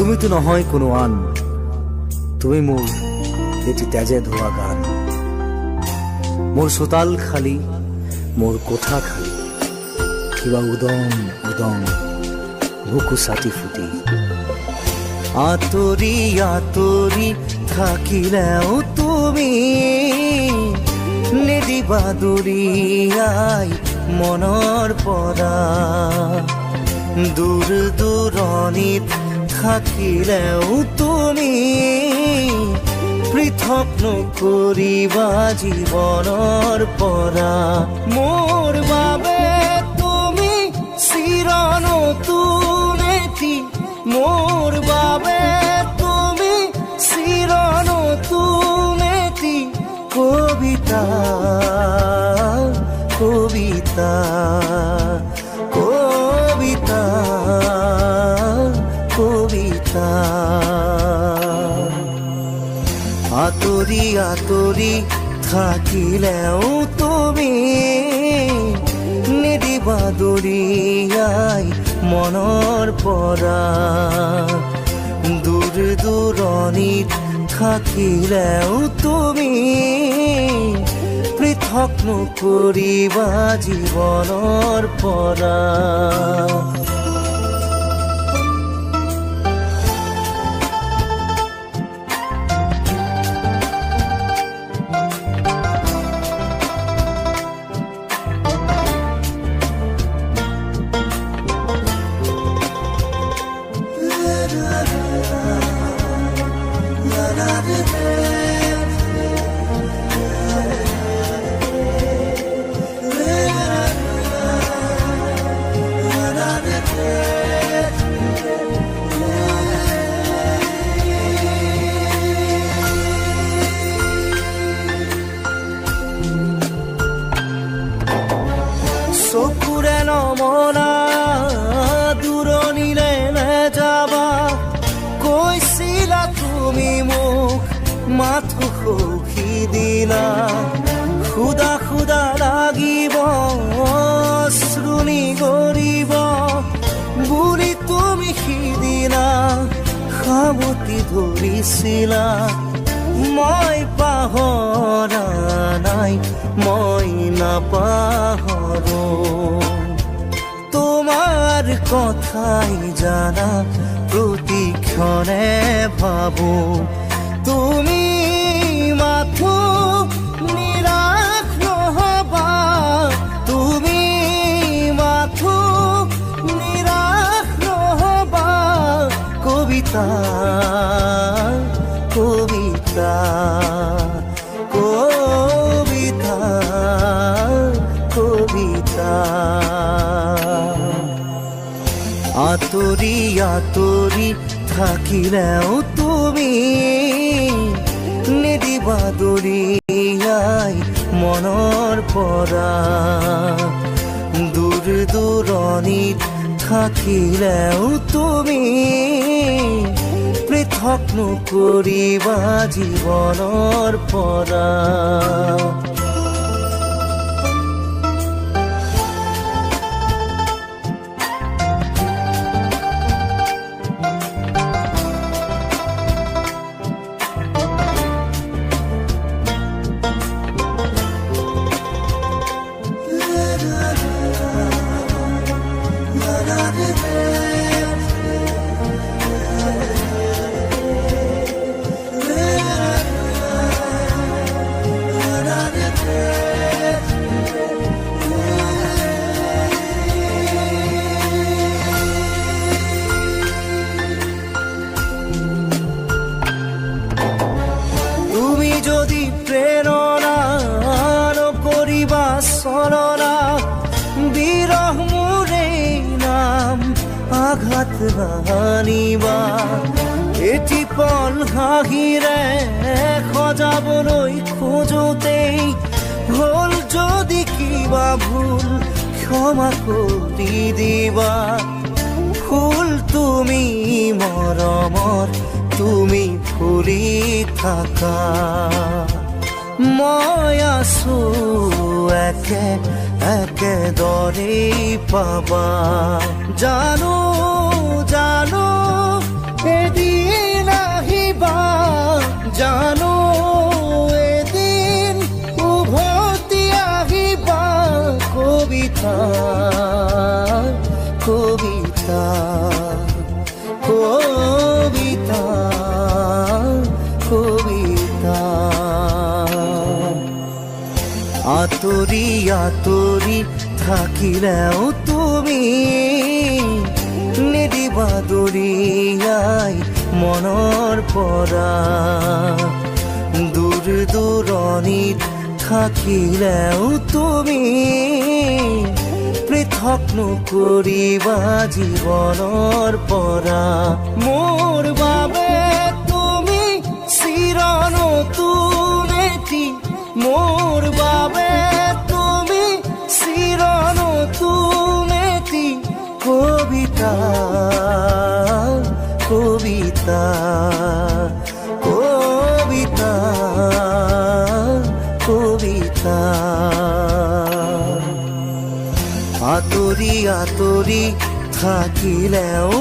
তুমি তো নহয় কোনো আন, তুমি মোৰ এটি তেজে ধোৱা গান। মোৰ চোতাল খালী, মোৰ কোঠা খালী, কিবা উদং উদং বুকু চাটি ফুটি। আঁতৰি আঁতৰি থাকিলেও তুমি নিদিবা দূৰিয়াই মনৰ পৰা। দূৰ দূৰণিত থাকিলেও তুমি পৃথক নকৰিবা জীৱনৰ পৰা। মোৰ বাবে তুমি চিৰ নতুন এটি, মোৰ বাবে তুমি চিৰ নতুন এটি কবিতা, কবিতা, কবিতা, কবিতা। আঁতৰি আঁতৰি থাকিলেও তুমি নিদিবা দূৰিয়াই মনৰ পৰা। দূৰ দূৰণিত থাকিলেও তুমি পৃথক নকৰিবা জীৱনৰ পৰা। চকুৰে নমনা দূৰণিলে নেযাবা, কৈছিলা তুমি মোক মাথো সখি দিলা। খুদা খুদা লাগিব শ্ৰুণি গৰিব বুলি তুমি সিদিনা সাৱটি ধৰিছিলা। মই পাহৰা নাই, মই নাপাহৰো তোমাৰ কথাই জানা প্ৰতিক্ষণে ভাবো। তুমি মাথো নিৰাশ নহবা, তুমি মাথো নিৰাশ নহবা। কবিতা, কবিতা, কবিতা, কবিতা। আঁতৰি আঁতৰি থাকিলেও তুমি নিদিবা দূৰিয়াই মনৰ পৰা। দূৰ দূৰণিত থাকিলেও তুমি পৃথক নকৰিবা জীৱনৰ পৰা। কিবা চলনা বিৰহ মোৰে নাম আঘাত হানিবা এটি পল হাঁহিৰে সজাবলৈ খোজোতেই হল যদি কিবা ভুল ক্ষমা কৰি দিবা ফুল তুমি মৰমত তুমি ফুলি থাকা মই আছো একে একেদৰেই পাবা জানো জানো এদিন আহিবা জানো এদিন উভতি আহিবা কবিতা কবিতা কবিতা কবিতা আঁতৰি আঁতৰি থাকিলেও তুমি নিদিবা দৰিয়াই মনৰ পৰা দূৰ দূৰণিত থাকিলেও তুমি পৃথক নকৰিবা জীৱনৰ পৰা মোৰ বাবে তুমি চিৰ নতুন এটি মোৰ বাবে তুমি চিৰ নতুন এটি কবিতা কবিতা কবিতা কবিতা আঁতৰি আঁতৰি থাকিলেও